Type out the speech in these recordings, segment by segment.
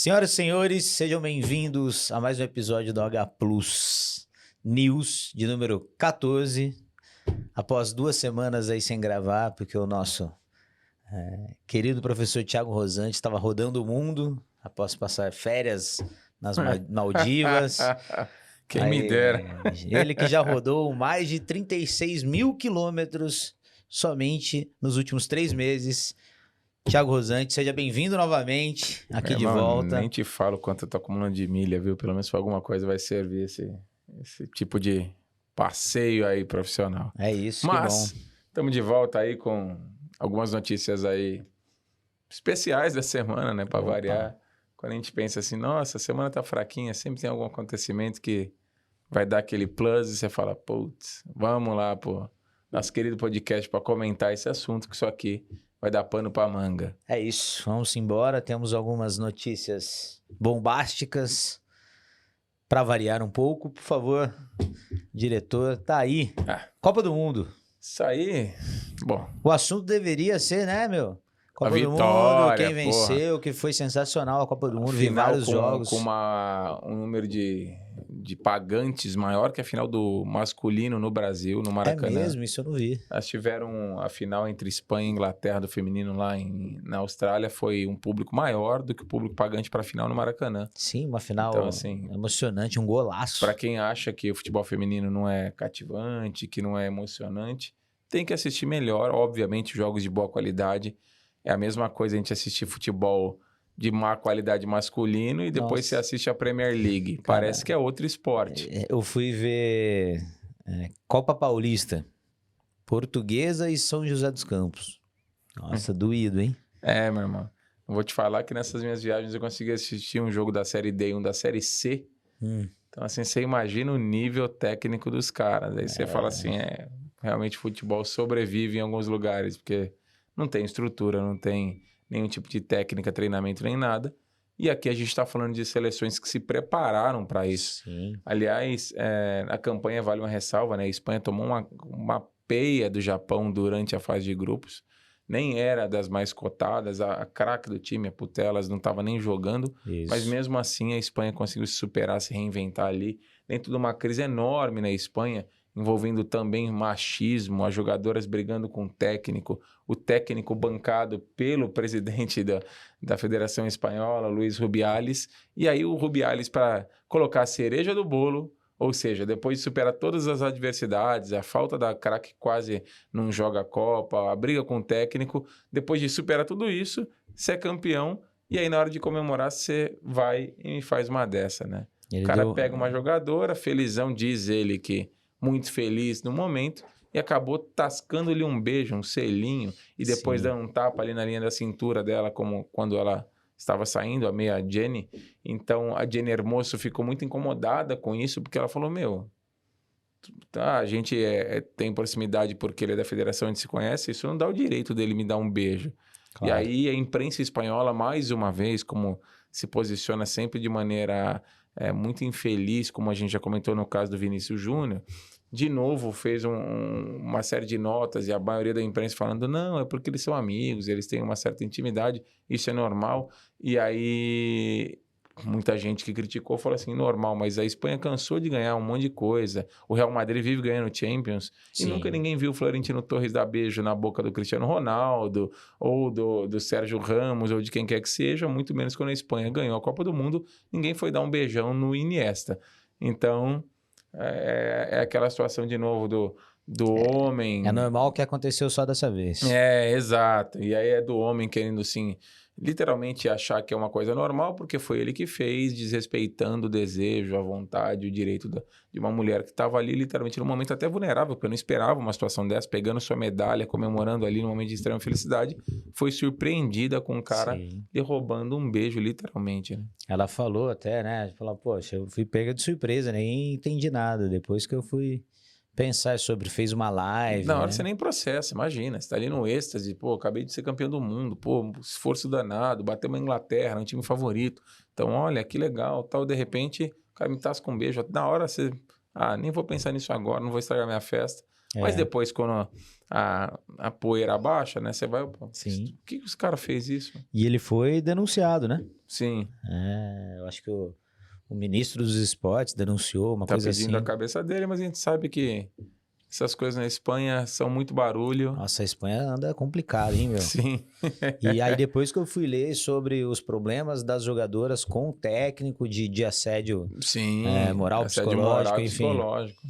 Senhoras e senhores, sejam bem-vindos a mais um episódio do H Plus News de número 14. Após 2 semanas aí sem gravar, porque o nosso querido professor Thiago Rosante estava rodando o mundo após passar férias nas Maldivas. Quem me dera. Ele que já rodou mais de 36 mil quilômetros somente nos últimos 3 meses. Thiago Rosante, seja bem-vindo novamente aqui de volta. Nem te falo quanto eu tô acumulando de milha, viu? Pelo menos pra alguma coisa vai servir esse tipo de passeio aí profissional. É isso, Mas que bom. Estamos de volta aí com algumas notícias aí especiais da semana, né? Pra variar. Quando a gente pensa assim, nossa, a semana tá fraquinha, sempre tem algum acontecimento que vai dar aquele plus e você fala, putz, vamos lá, pô, nosso querido podcast pra comentar esse assunto, que isso aqui vai dar pano pra manga. É isso, vamos embora. Temos algumas notícias bombásticas para variar um pouco. Por favor, diretor, tá aí. Copa do Mundo. Isso aí, bom. O assunto deveria ser, né, meu? Copa A do vitória, Mundo, quem venceu, que foi sensacional a Copa do Mundo, vi vários jogos. Com um número de pagantes maior que a final do masculino no Brasil, no Maracanã. É mesmo? Isso eu não vi. Elas tiveram a final entre Espanha e Inglaterra do feminino lá na Austrália, foi um público maior do que o público pagante para a final no Maracanã. Sim, uma final então, assim, emocionante, um golaço. Para quem acha que o futebol feminino não é cativante, que não é emocionante, tem que assistir melhor. Obviamente, jogos de boa qualidade. É a mesma coisa a gente assistir futebol de má qualidade masculino e depois você assiste a Premier League. Cara, parece que é outro esporte. Eu fui ver Copa Paulista, Portuguesa e São José dos Campos. Nossa, doído, hein? Meu irmão. Eu vou te falar que nessas minhas viagens eu consegui assistir um jogo da Série D e um da Série C. Então, assim, você imagina o nível técnico dos caras. Aí você fala assim, realmente futebol sobrevive em alguns lugares, porque não tem estrutura, não tem nenhum tipo de técnica, treinamento, nem nada. E aqui a gente está falando de seleções que se prepararam para isso. Sim. Aliás, a campanha vale uma ressalva, né? A Espanha tomou uma peia do Japão durante a fase de grupos. Nem era das mais cotadas, a craque do time, a Putellas, não estava nem jogando. Isso. Mas mesmo assim a Espanha conseguiu se superar, se reinventar ali. Dentro de uma crise enorme na Espanha, envolvendo também machismo, as jogadoras brigando com o técnico bancado pelo presidente da Federação Espanhola, Luis Rubiales, e aí o Rubiales, para colocar a cereja do bolo, ou seja, depois de superar todas as adversidades, a falta da craque quase não joga a Copa, a briga com o técnico, depois de superar tudo isso, você é campeão, e aí na hora de comemorar você vai e faz uma dessa, né? O cara pega uma jogadora, felizão, diz ele que muito feliz no momento, e acabou tascando-lhe um beijo, um selinho, e depois dando um tapa ali na linha da cintura dela, como quando ela estava saindo, a meia Jenny. Então, a Jenny Hermoso ficou muito incomodada com isso, porque ela falou, a gente tem proximidade porque ele é da federação, a gente se conhece, isso não dá o direito dele me dar um beijo. Claro. E aí, a imprensa espanhola, mais uma vez, como se posiciona sempre de maneira muito infeliz, como a gente já comentou no caso do Vinícius Júnior, de novo fez uma série de notas e a maioria da imprensa falando, não, é porque eles são amigos, eles têm uma certa intimidade, isso é normal. E aí muita gente que criticou falou assim, normal, mas a Espanha cansou de ganhar um monte de coisa, o Real Madrid vive ganhando Champions. Sim. E nunca ninguém viu o Florentino Torres dar beijo na boca do Cristiano Ronaldo ou do Sérgio Ramos ou de quem quer que seja, muito menos quando a Espanha ganhou a Copa do Mundo, ninguém foi dar um beijão no Iniesta. Então é aquela situação de novo do homem. É normal que aconteceu só dessa vez. Exato. E aí é do homem querendo, assim, literalmente achar que é uma coisa normal, porque foi ele que fez, desrespeitando o desejo, a vontade, o direito de uma mulher que estava ali, literalmente, num momento até vulnerável, porque eu não esperava uma situação dessa, pegando sua medalha, comemorando ali num momento de extrema felicidade, foi surpreendida com o cara lhe roubando um beijo, literalmente, né? Ela falou até, né? Falou, poxa, eu fui pega de surpresa, nem entendi nada. Depois que eu fui pensar sobre, fez uma live. Na hora você nem processa, imagina. Você tá ali no êxtase, acabei de ser campeão do mundo, esforço danado, batemos a Inglaterra, um time favorito. Então, olha, que legal, tal. De repente, o cara me tasca um beijo. Na hora você, nem vou pensar nisso agora, não vou estragar minha festa. Mas depois, quando a poeira abaixa, né? Você vai, pô, Sim. por que os caras fez isso? E ele foi denunciado, né? Sim, Eu acho que o ministro dos esportes denunciou uma tá coisa pedindo assim. a cabeça dele, mas a gente sabe que essas coisas na Espanha são muito barulho. Nossa, a Espanha anda complicado, hein, meu? Sim, E aí depois que eu fui ler sobre os problemas das jogadoras com o técnico de assédio sim, moral, assédio moral psicológico, e enfim. psicológico.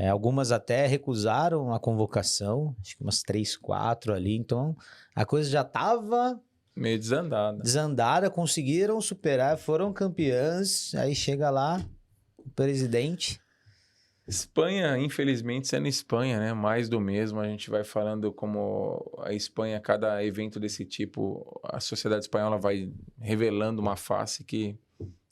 Algumas até recusaram a convocação, acho que umas 3, 4 ali. Então a coisa já estava Meio desandada. desandada, conseguiram superar, foram campeãs. Aí chega lá o presidente. Espanha, infelizmente, sendo Espanha, né? Mais do mesmo. A gente vai falando como a Espanha, cada evento desse tipo, a sociedade espanhola vai revelando uma face que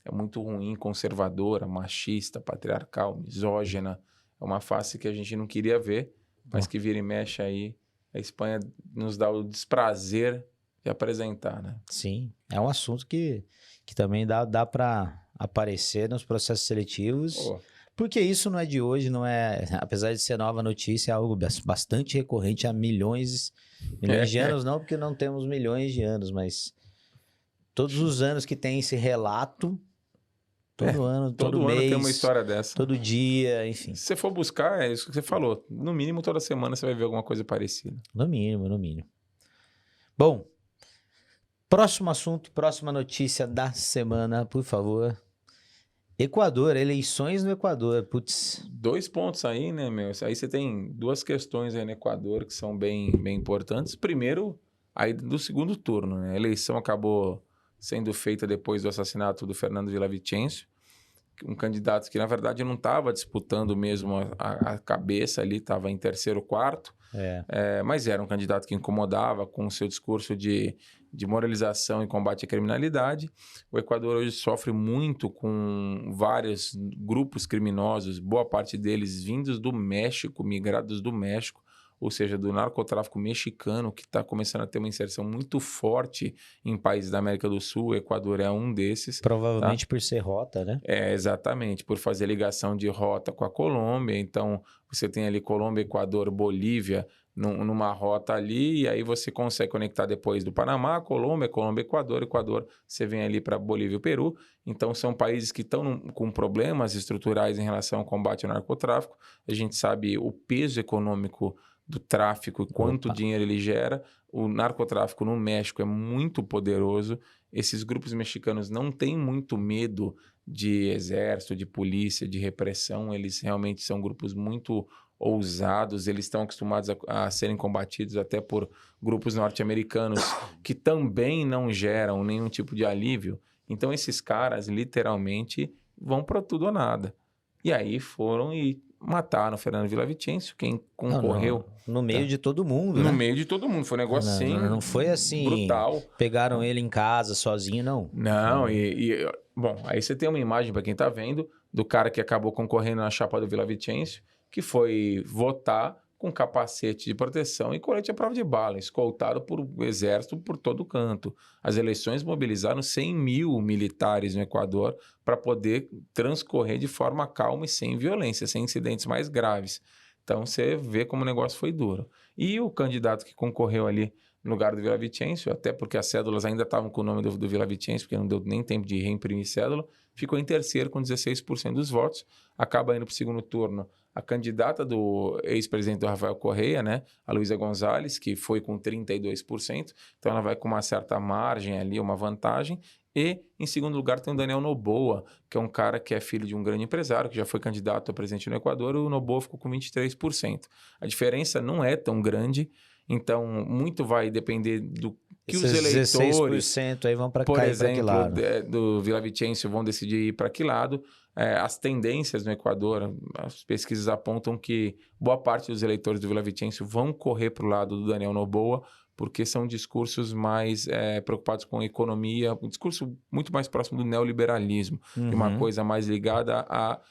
é muito ruim, conservadora, machista, patriarcal, misógina. É uma face que a gente não queria ver, mas que vira e mexe aí. A Espanha nos dá o desprazer de apresentar, né? Sim, é um assunto que também dá para aparecer nos processos seletivos. Pô, Porque isso não é de hoje, não é, apesar de ser nova notícia, é algo bastante recorrente há milhões de anos, não porque não temos milhões de anos, mas todos os anos que tem esse relato, todo ano, todo todo ano tem uma mês, história dessa. todo dia, enfim, Se você for buscar, é isso que você falou. No mínimo, toda semana você vai ver alguma coisa parecida. no mínimo, no mínimo. Bom, próximo assunto, próxima notícia da semana, por favor. Equador, eleições no Equador, putz, 2 pontos aí, né, meu? Aí você tem duas questões aí no Equador que são bem, bem importantes. Primeiro, aí do segundo turno, né? A eleição acabou sendo feita depois do assassinato do Fernando Villavicencio, um candidato que, na verdade, não estava disputando mesmo a cabeça ali, estava em terceiro, quarto. Mas era um candidato que incomodava com o seu discurso de moralização e combate à criminalidade. O Equador hoje sofre muito com vários grupos criminosos, boa parte deles vindos do México, migrados do México, ou seja, do narcotráfico mexicano, que está começando a ter uma inserção muito forte em países da América do Sul. O Equador é um desses. provavelmente por ser rota, né? Exatamente, por fazer ligação de rota com a Colômbia. Então, você tem ali Colômbia, Equador, Bolívia, numa rota ali, e aí você consegue conectar depois do Panamá, Colômbia, Equador, você vem ali para Bolívia e o Peru. Então, são países que estão com problemas estruturais em relação ao combate ao narcotráfico. A gente sabe o peso econômico do tráfico e quanto dinheiro ele gera. O narcotráfico no México é muito poderoso. Esses grupos mexicanos não têm muito medo de exército, de polícia, de repressão. Eles realmente são grupos muito ousados, eles estão acostumados a serem combatidos até por grupos norte-americanos que também não geram nenhum tipo de alívio. Então, esses caras literalmente vão para tudo ou nada. E aí foram e mataram o Fernando Villavicencio, quem concorreu. No meio de todo mundo, No né? meio de todo mundo. Foi um negócio assim. Não foi assim. Brutal. Pegaram ele em casa sozinho, não. Não, bom, aí você tem uma imagem para quem tá vendo do cara que acabou concorrendo na chapa do Villavicencio, que foi votar com capacete de proteção e colete à prova de bala, escoltado por exército por todo canto. As eleições mobilizaram 100 mil militares no Equador para poder transcorrer de forma calma e sem violência, sem incidentes mais graves. Então você vê como o negócio foi duro. E o candidato que concorreu ali no lugar do Villavicencio, até porque as cédulas ainda estavam com o nome do Villavicencio, porque não deu nem tempo de reimprimir cédula, ficou em terceiro com 16% dos votos, acaba indo para o segundo turno a candidata do ex-presidente do Rafael Correa, né, a Luísa Gonzalez, que foi com 32%, então ela vai com uma certa margem ali, uma vantagem. E, em segundo lugar, tem o Daniel Noboa, que é um cara que é filho de um grande empresário, que já foi candidato a presidente no Equador, e o Noboa ficou com 23%. A diferença não é tão grande, então muito vai depender do que os eleitores, 16% aí vão para por cair para que exemplo, lado? do Villavicencio vão decidir ir para que lado. As tendências no Equador, as pesquisas apontam que boa parte dos eleitores do Villavicencio vão correr para o lado do Daniel Noboa, porque são discursos mais preocupados com a economia, um discurso muito mais próximo do neoliberalismo, de uma coisa mais ligada a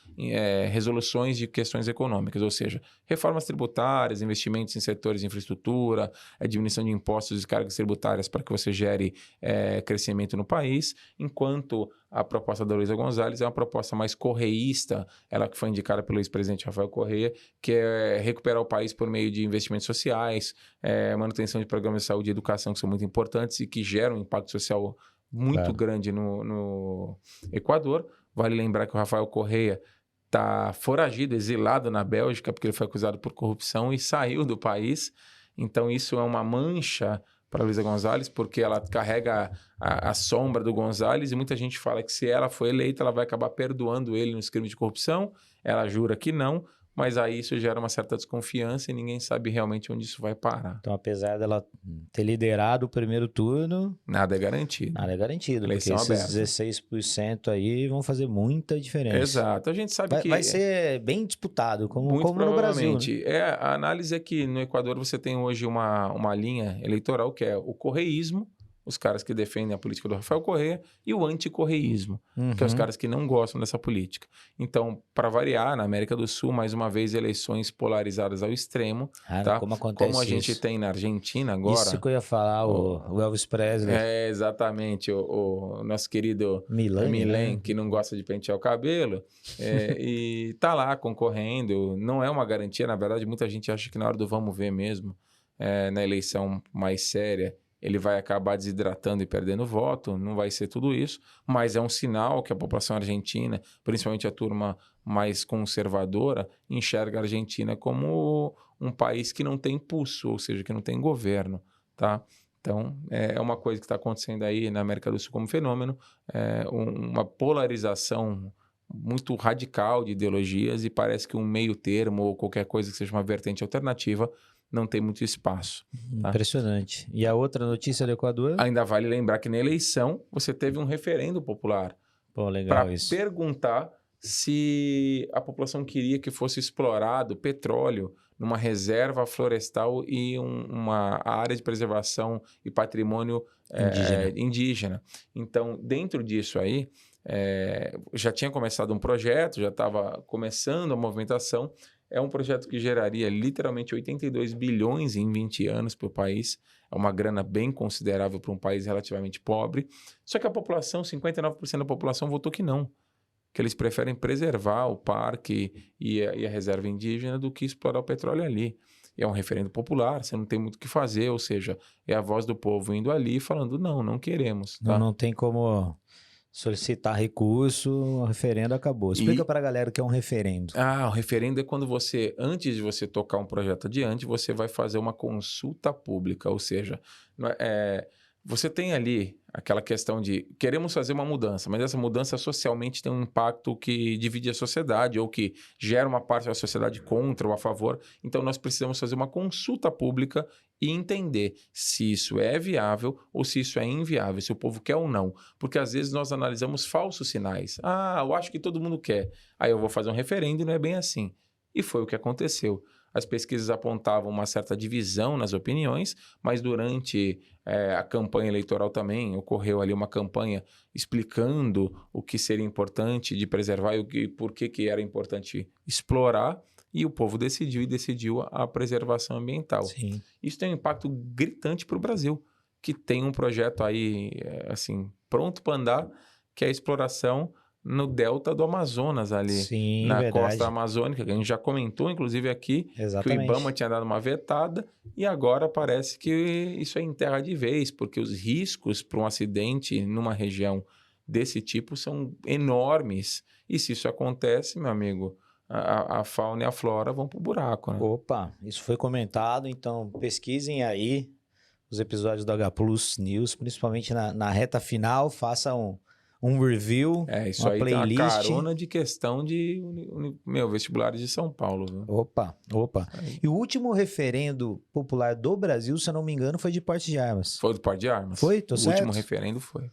resoluções de questões econômicas, ou seja, reformas tributárias, investimentos em setores de infraestrutura, diminuição de impostos e cargas tributárias para que você gere crescimento no país, enquanto A proposta da Luísa Gonzalez é uma proposta mais correísta, ela que foi indicada pelo ex-presidente Rafael Correa, que é recuperar o país por meio de investimentos sociais, manutenção de programas de saúde e educação que são muito importantes e que geram um impacto social muito grande no Equador. Vale lembrar que o Rafael Correa está foragido, exilado na Bélgica, porque ele foi acusado por corrupção e saiu do país. Então, isso é uma mancha para a Luísa Gonzalez, porque ela carrega a sombra do Gonzalez e muita gente fala que se ela for eleita, ela vai acabar perdoando ele nos crimes de corrupção. Ela jura que não, mas aí isso gera uma certa desconfiança e ninguém sabe realmente onde isso vai parar. Então, apesar dela ter liderado o primeiro turno... Nada é garantido. Nada é garantido, Eleição porque esses aberta. 16% aí vão fazer muita diferença. Exato. A gente sabe que... Vai ser bem disputado, como muito no Brasil. provavelmente. Né? A análise é que no Equador você tem hoje uma linha eleitoral que é o correísmo, os caras que defendem a política do Rafael Correa, e o anticorreísmo, que é os caras que não gostam dessa política. Então, para variar, na América do Sul, mais uma vez, eleições polarizadas ao extremo. Tá? Como acontece como a gente isso? tem na Argentina agora... Isso que eu ia falar, o Elvis Presley. Exatamente, o nosso querido Millen, né? que não gosta de pentear o cabelo, e tá lá concorrendo. Não é uma garantia, na verdade, muita gente acha que na hora do vamos ver mesmo, na eleição mais séria, ele vai acabar desidratando e perdendo voto, não vai ser tudo isso, mas é um sinal que a população argentina, principalmente a turma mais conservadora, enxerga a Argentina como um país que não tem pulso, ou seja, que não tem governo, tá? Então, é uma coisa que está acontecendo aí na América do Sul como fenômeno, uma polarização muito radical de ideologias e parece que um meio termo ou qualquer coisa que seja uma vertente alternativa não tem muito espaço. Tá? Impressionante. E a outra notícia do Equador? Ainda vale lembrar que na eleição você teve um referendo popular para perguntar se a população queria que fosse explorado petróleo numa reserva florestal e uma área de preservação e patrimônio indígena. Então, dentro disso aí, já tinha começado um projeto, já estava começando a movimentação. É um projeto que geraria literalmente 82 bilhões em 20 anos para o país. É uma grana bem considerável para um país relativamente pobre. Só que a população, 59% da população votou que não. Que eles preferem preservar o parque e a reserva indígena do que explorar o petróleo ali. E é um referendo popular, você não tem muito o que fazer, ou seja, é a voz do povo indo ali falando não queremos. Tá? Não tem como... solicitar recurso, o referendo acabou. Explica para a galera o que é um referendo. O referendo é quando você, antes de você tocar um projeto adiante, você vai fazer uma consulta pública, ou seja, você tem ali aquela questão de queremos fazer uma mudança, mas essa mudança socialmente tem um impacto que divide a sociedade ou que gera uma parte da sociedade contra ou a favor. Então, nós precisamos fazer uma consulta pública e entender se isso é viável ou se isso é inviável, se o povo quer ou não. Porque, às vezes, nós analisamos falsos sinais. Eu acho que todo mundo quer. Aí eu vou fazer um referendo e não é bem assim. E foi o que aconteceu. As pesquisas apontavam uma certa divisão nas opiniões, mas durante a campanha eleitoral também ocorreu ali uma campanha explicando o que seria importante de preservar e por que era importante explorar, e o povo decidiu a preservação ambiental. Sim. Isso tem um impacto gritante para o Brasil, que tem um projeto aí assim, pronto para andar, que é a exploração no delta do Amazonas ali. Sim, na verdade. costa amazônica, que a gente já comentou, inclusive aqui, Exatamente. que o IBAMA tinha dado uma vetada e agora parece que isso é em terra de vez, porque os riscos para um acidente numa região desse tipo são enormes. E se isso acontece, meu amigo, a fauna e a flora vão pro buraco, né? Opa, isso foi comentado, então pesquisem aí os episódios do H Plus News, principalmente na reta final, façam um review, Isso uma aí playlist. tem uma carona de questão de vestibulares de São Paulo. Viu? Opa. E o último referendo popular do Brasil, se eu não me engano, foi de porte de armas. Foi do porte de armas. Foi? Tô certo? O último referendo foi.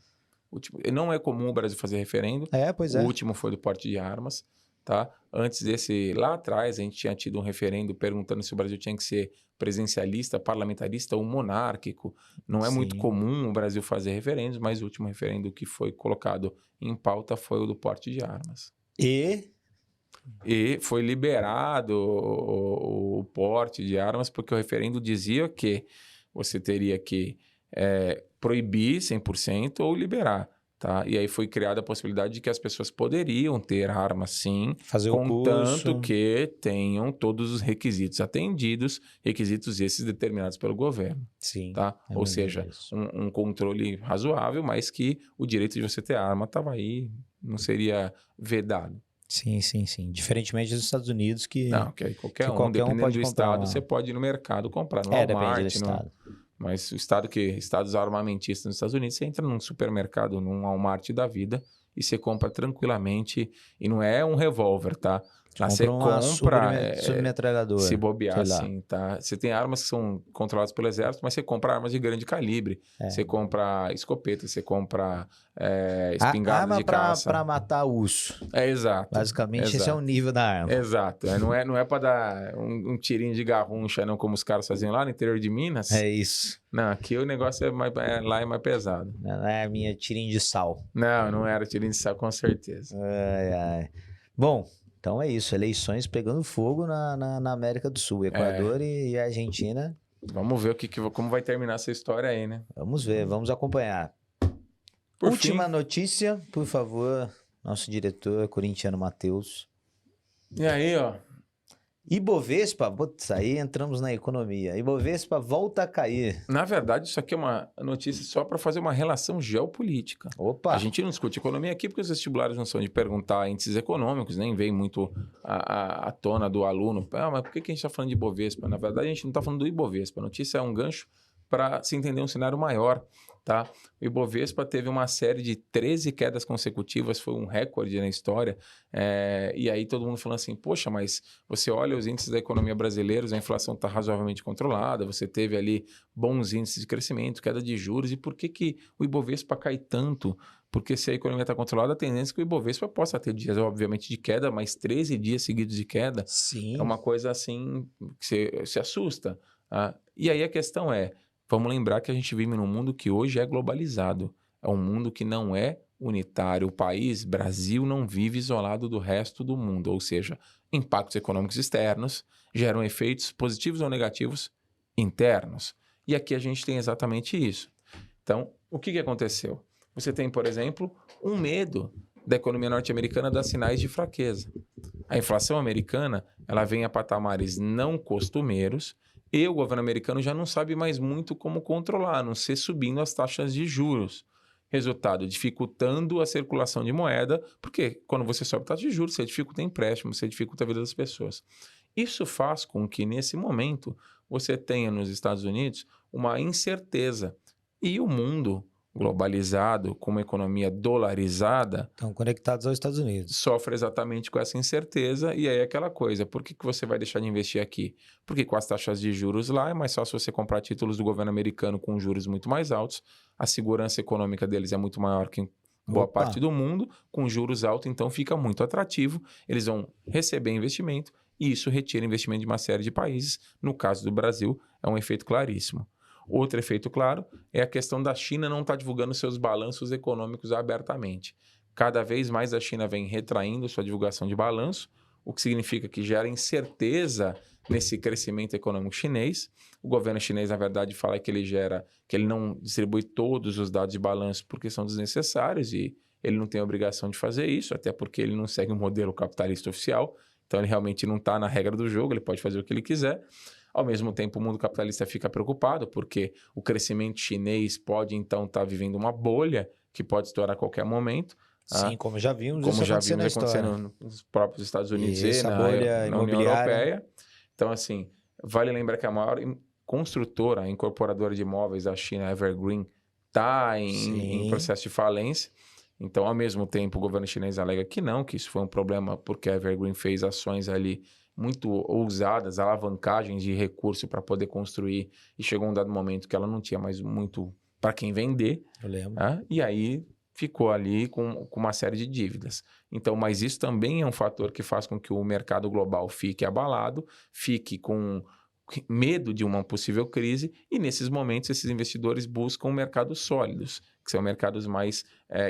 Não é comum o Brasil fazer referendo. Pois o é. último foi do porte de armas. Tá? Antes desse, lá atrás, a gente tinha tido um referendo perguntando se o Brasil tinha que ser presidencialista, parlamentarista ou monárquico. Não é muito comum o Brasil fazer referendos, mas o último referendo que foi colocado em pauta foi o do porte de armas. E foi liberado o porte de armas porque o referendo dizia que você teria que proibir 100% ou liberar. Tá? E aí foi criada a possibilidade de que as pessoas poderiam ter armas, sim, Fazer o contanto curso. que tenham todos os requisitos atendidos, requisitos esses determinados pelo governo. Sim, Tá? eu Ou me lembro seja, disso. um controle razoável, mas que o direito de você ter arma estava aí, não seria vedado. Sim, sim, sim. Diferentemente dos Estados Unidos, Não, que aí qualquer que um, qualquer um dependendo pode do comprar estado, uma. você pode ir no mercado comprar, no Depende do Walmart, estado. mas o estados armamentistas nos Estados Unidos, você entra num supermercado, num Walmart da vida, e você compra tranquilamente, e não é um revólver, tá? Lá você Compra uma compra, se submetralhadora, bobear sei lá. assim, tá? Você tem armas que são controladas pelo exército, mas você compra armas de grande calibre. Você compra escopeta, você compra espingarda Arma de caça. pra matar urso. Exato. Basicamente, esse é o nível da arma. Exato. Não é para dar um tirinho de garruncha, não, como os caras faziam lá no interior de Minas. É isso. Não, aqui o negócio lá é mais pesado. Não é a minha tirinha de sal. Não era tirinho de sal, com certeza. Ai, ai. Bom, então é isso. Eleições pegando fogo na América do Sul. Equador e Argentina. Vamos ver como vai terminar essa história aí, né? Vamos ver, vamos acompanhar. Por Última fim, notícia, por favor, nosso diretor corintiano Matheus. e aí, ó. Ibovespa, putz, aí entramos na economia. Ibovespa volta a cair. Na verdade, isso aqui é uma notícia só para fazer uma relação geopolítica. Opa! A gente não discute economia aqui porque os vestibulares não são de perguntar índices econômicos, nem vem muito à tona do aluno. Mas por que a gente está falando de Ibovespa? Na verdade, a gente não está falando do Ibovespa. A notícia é um gancho para se entender um cenário maior. Tá? O Ibovespa teve uma série de 13 quedas consecutivas, foi um recorde na história. E aí todo mundo falando assim, poxa, mas você olha os índices da economia brasileira, a inflação está razoavelmente controlada, você teve ali bons índices de crescimento, queda de juros, e por que o Ibovespa cai tanto? Porque se a economia está controlada, a tendência é que o Ibovespa possa ter dias, obviamente, de queda, mas 13 dias seguidos de queda. Sim. É uma coisa assim que você se assusta. Tá? E aí a questão é, vamos lembrar que a gente vive num mundo que hoje é globalizado. É um mundo que não é unitário. O país, Brasil, não vive isolado do resto do mundo. Ou seja, impactos econômicos externos geram efeitos positivos ou negativos internos. E aqui a gente tem exatamente isso. Então, o que aconteceu? Você tem, por exemplo, um medo da economia norte-americana dar sinais de fraqueza. A inflação americana ela vem a patamares não costumeiros, e o governo americano já não sabe mais muito como controlar, a não ser subindo as taxas de juros. Resultado, dificultando a circulação de moeda, porque quando você sobe a taxa de juros, você dificulta empréstimo, você dificulta a vida das pessoas. Isso faz com que, nesse momento, você tenha nos Estados Unidos uma incerteza. E o mundo globalizado, com uma economia dolarizada, Estão conectados aos Estados Unidos. sofre exatamente com essa incerteza, e aí é aquela coisa, por que você vai deixar de investir aqui? Porque com as taxas de juros lá, é mais fácil você comprar títulos do governo americano com juros muito mais altos, a segurança econômica deles é muito maior que em boa parte do mundo, com juros altos, então fica muito atrativo, eles vão receber investimento, e isso retira investimento de uma série de países, no caso do Brasil, é um efeito claríssimo. Outro efeito claro é a questão da China não estar divulgando seus balanços econômicos abertamente. Cada vez mais a China vem retraindo sua divulgação de balanço, o que significa que gera incerteza nesse crescimento econômico chinês. O governo chinês, na verdade, fala que ele não distribui todos os dados de balanço porque são desnecessários e ele não tem a obrigação de fazer isso, até porque ele não segue um modelo capitalista oficial, então ele realmente não está na regra do jogo, ele pode fazer o que ele quiser. Ao mesmo tempo, o mundo capitalista fica preocupado porque o crescimento chinês pode, então, estar vivendo uma bolha que pode estourar a qualquer momento. Sim, como já vimos como isso já acontecer vimos na história. acontecendo nos próprios Estados Unidos E essa na bolha União imobiliária. Europeia. Então, assim, vale lembrar que a maior construtora, a incorporadora de imóveis da China, Evergreen, está em processo de falência. Então, ao mesmo tempo, o governo chinês alega que não, que isso foi um problema porque a Evergreen fez ações ali muito ousadas, alavancagens de recurso para poder construir, e chegou um dado momento que ela não tinha mais muito para quem vender. Eu lembro. E aí ficou ali com uma série de dívidas. Então, mas isso também é um fator que faz com que o mercado global fique abalado, fique com medo de uma possível crise, e nesses momentos esses investidores buscam mercados sólidos, que são mercados mais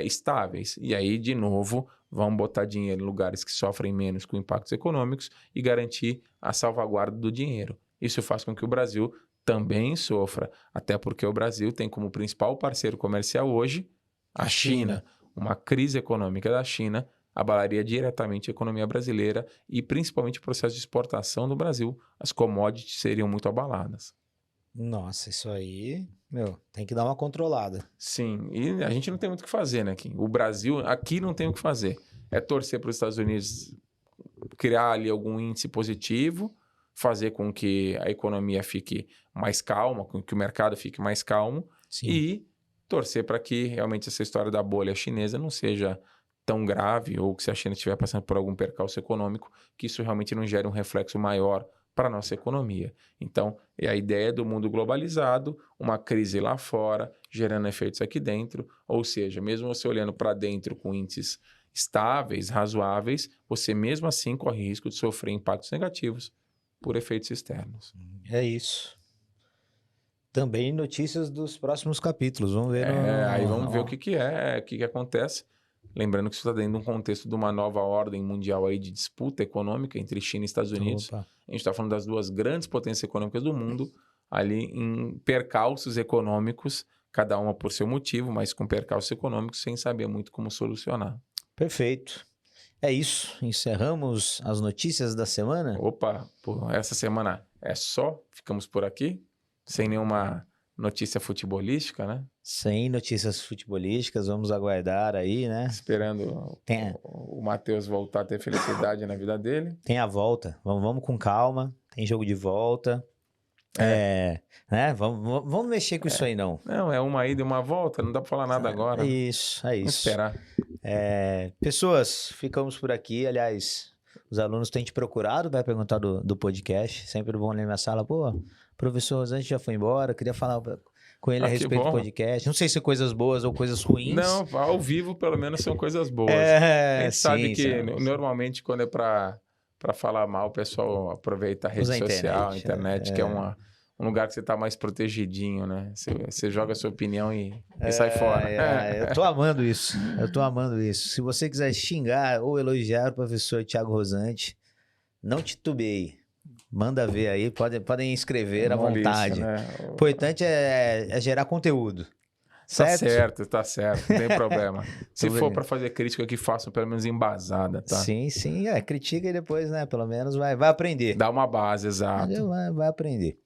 estáveis. E aí, de novo, vão botar dinheiro em lugares que sofrem menos com impactos econômicos e garantir a salvaguarda do dinheiro. Isso faz com que o Brasil também sofra, até porque o Brasil tem como principal parceiro comercial hoje a China. uma crise econômica da China abalaria diretamente a economia brasileira e principalmente o processo de exportação do Brasil. As commodities seriam muito abaladas. Nossa, isso aí, meu, tem que dar uma controlada. Sim, e a gente não tem muito o que fazer, né, Kim? O Brasil, aqui não tem o que fazer. É torcer para os Estados Unidos criar ali algum índice positivo, fazer com que a economia fique mais calma, com que o mercado fique mais calmo Sim. e torcer para que realmente essa história da bolha chinesa não seja tão grave ou que se a China estiver passando por algum percalço econômico, que isso realmente não gere um reflexo maior para a nossa economia. Então, é a ideia do mundo globalizado, uma crise lá fora, gerando efeitos aqui dentro, ou seja, mesmo você olhando para dentro com índices estáveis, razoáveis, você mesmo assim corre risco de sofrer impactos negativos por efeitos externos. É isso. Também notícias dos próximos capítulos. Vamos ver. Aí vamos ver o que acontece. Lembrando que isso está dentro de um contexto de uma nova ordem mundial aí de disputa econômica entre China e Estados Unidos. Opa. A gente está falando das duas grandes potências econômicas do mundo, ali em percalços econômicos, cada uma por seu motivo, mas com percalços econômicos, sem saber muito como solucionar. Perfeito. É isso. Encerramos as notícias da semana. Opa, essa semana é só, ficamos por aqui, sem nenhuma notícia futebolística, né? Sem notícias futebolísticas, vamos aguardar aí, né? Esperando o Matheus voltar a ter felicidade na vida dele. Tem a volta. Vamos com calma. Tem jogo de volta. Né? Vamos mexer com isso aí, não. Não, é uma ida e uma volta, não dá pra falar nada agora. Isso, é Vamos isso. esperar. Pessoas, ficamos por aqui. Aliás, os alunos têm te procurado, vai perguntar do podcast. Sempre vão na minha sala, pô, professor Rosante já foi embora, queria falar com ele a respeito do podcast. Não sei se coisas boas ou coisas ruins. Não, ao vivo pelo menos são coisas boas. A gente sabe que normalmente quando é pra falar mal, o pessoal aproveita a rede social, a internet, que é um lugar que você tá mais protegidinho, né? Você joga a sua opinião e sai fora. Eu tô amando isso. Se você quiser xingar ou elogiar o professor Thiago Rosante, não titubeie. Manda ver aí, podem escrever à vontade. Isso, né? O importante é gerar conteúdo. Certo? Tá certo, não tem problema. Se for para fazer crítica, que façam pelo menos embasada, tá? Sim, critica e depois, né, pelo menos vai aprender. Dá uma base, exato. Vai aprender.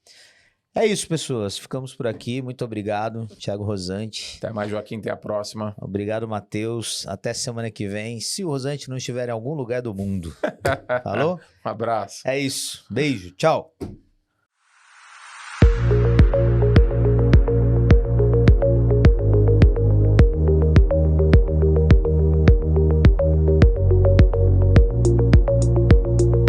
É isso, pessoas. Ficamos por aqui. Muito obrigado, Thiago Rosante. Até mais, Joaquim. Até a próxima. Obrigado, Matheus. Até semana que vem. Se o Rosante não estiver em algum lugar do mundo. Falou? Um abraço. É isso. Beijo. Tchau.